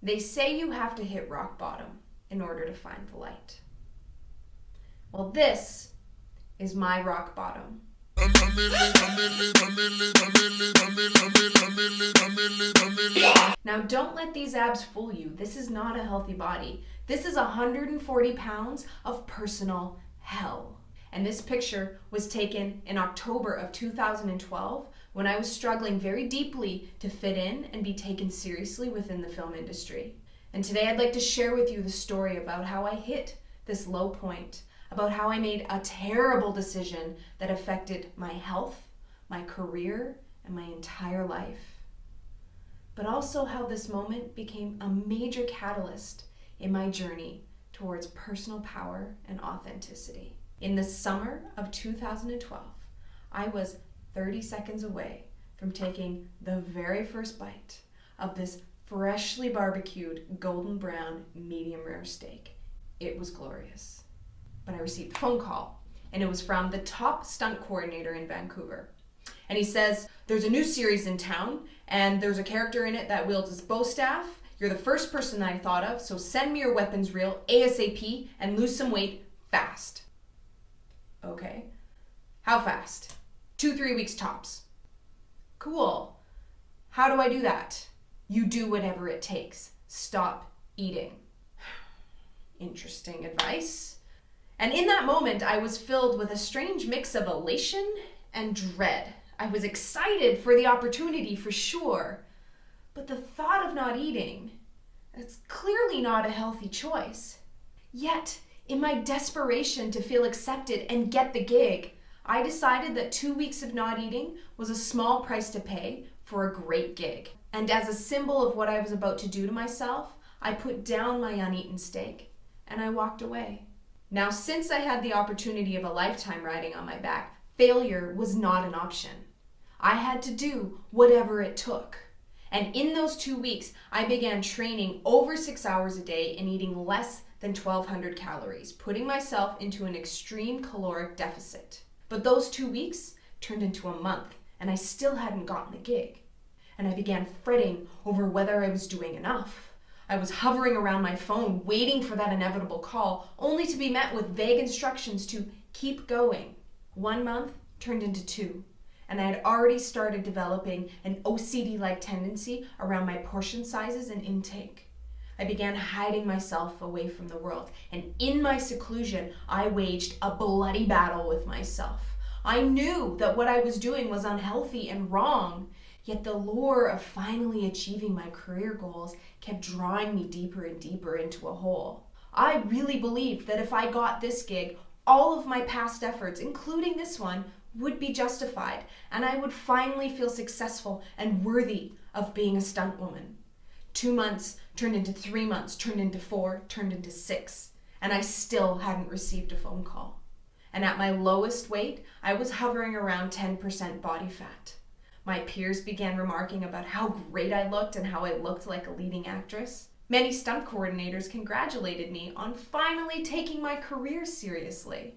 They say you have to hit rock bottom in order to find the light. Well, this is my rock bottom. Now, don't let these abs fool you. This is not a healthy body. This is 140 pounds of personal hell. And this picture was taken in October of 2012 when I was struggling very deeply to fit in and be taken seriously within the film industry. And today I'd like to share with you the story about how I hit this low point, about how I made a terrible decision that affected my health, my career, and my entire life. But also how this moment became a major catalyst in my journey towards personal power and authenticity. In the summer of 2012, I was 30 seconds away from taking the very first bite of this freshly barbecued golden brown medium rare steak. It was glorious. But I received a phone call, and it was from the top stunt coordinator in Vancouver. And he says, there's a new series in town, and there's a character in it that wields his bow staff. You're the first person I thought of, so send me your weapons reel ASAP and lose some weight fast. Okay. How fast? 2-3 weeks tops. Cool. How do I do that? You do whatever it takes. Stop eating. Interesting advice. And in that moment, I was filled with a strange mix of elation and dread. I was excited for the opportunity for sure, but the thought of not eating, it's clearly not a healthy choice. Yet, in my desperation to feel accepted and get the gig, I decided that 2 weeks of not eating was a small price to pay for a great gig. And as a symbol of what I was about to do to myself, I put down my uneaten steak and I walked away. Now, since I had the opportunity of a lifetime riding on my back, failure was not an option. I had to do whatever it took. And in those 2 weeks, I began training over 6 hours a day and eating less than 1,200 calories, putting myself into an extreme caloric deficit. But those 2 weeks turned into a month, and I still hadn't gotten the gig. And I began fretting over whether I was doing enough. I was hovering around my phone, waiting for that inevitable call, only to be met with vague instructions to keep going. 1 month turned into 2, and I had already started developing an OCD-like tendency around my portion sizes and intake. I began hiding myself away from the world, and in my seclusion, I waged a bloody battle with myself. I knew that what I was doing was unhealthy and wrong, yet the lure of finally achieving my career goals kept drawing me deeper and deeper into a hole. I really believed that if I got this gig, all of my past efforts, including this one, would be justified, and I would finally feel successful and worthy of being a stunt woman. 2 months turned into 3 months, turned into 4, turned into 6, and I still hadn't received a phone call. And at my lowest weight, I was hovering around 10% body fat. My peers began remarking about how great I looked and how I looked like a leading actress. Many stunt coordinators congratulated me on finally taking my career seriously.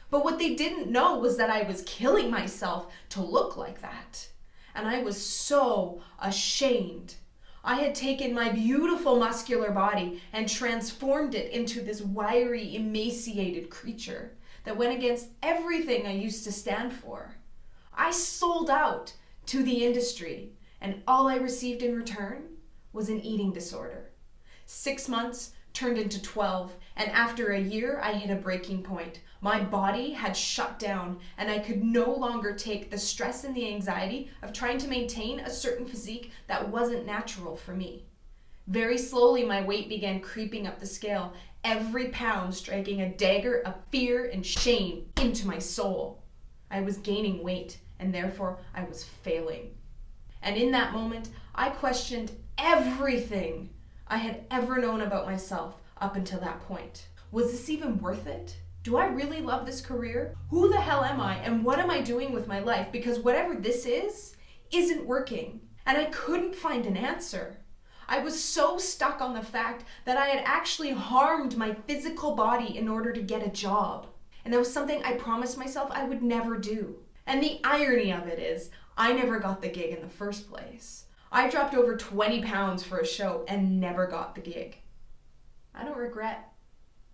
But what they didn't know was that I was killing myself to look like that. And I was so ashamed. I had taken my beautiful muscular body and transformed it into this wiry, emaciated creature that went against everything I used to stand for. I sold out to the industry, and all I received in return was an eating disorder. 6 months turned into 12, and after a year, I hit a breaking point. My body had shut down, and I could no longer take the stress and the anxiety of trying to maintain a certain physique that wasn't natural for me. Very slowly, my weight began creeping up the scale, every pound striking a dagger of fear and shame into my soul. I was gaining weight, and therefore I was failing. And in that moment, I questioned everything I had ever known about myself up until that point. Was this even worth it? Do I really love this career? Who the hell am I, and what am I doing with my life? Because whatever this isn't working. And I couldn't find an answer. I was so stuck on the fact that I had actually harmed my physical body in order to get a job. And that was something I promised myself I would never do. And the irony of it is, I never got the gig in the first place. I dropped over 20 pounds for a show and never got the gig. I don't regret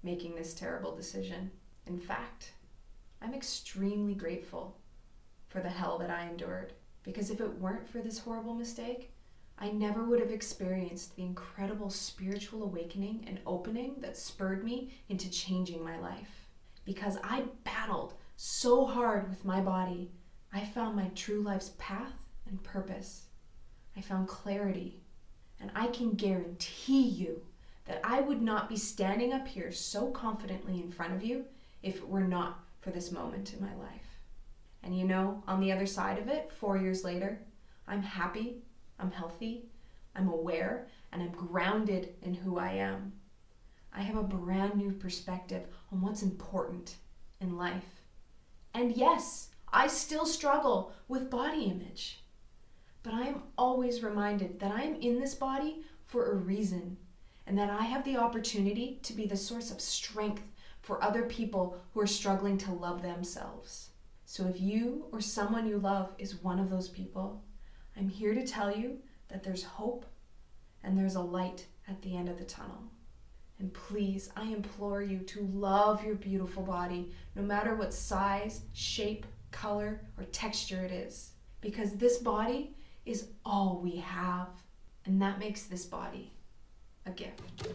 making this terrible decision. In fact, I'm extremely grateful for the hell that I endured, because if it weren't for this horrible mistake, I never would have experienced the incredible spiritual awakening and opening that spurred me into changing my life. Because I battled so hard with my body, I found my true life's path and purpose. I found clarity, and I can guarantee you that I would not be standing up here so confidently in front of you if it were not for this moment in my life. And you know, on the other side of it, 4 years later, I'm happy, I'm healthy, I'm aware, and I'm grounded in who I am. I have a brand new perspective on what's important in life. And yes, I still struggle with body image. But I am always reminded that I am in this body for a reason, and that I have the opportunity to be the source of strength for other people who are struggling to love themselves. So if you or someone you love is one of those people, I'm here to tell you that there's hope and there's a light at the end of the tunnel. And please, I implore you to love your beautiful body, no matter what size, shape, color, or texture it is. Because this body is all we have, and that makes this body a gift.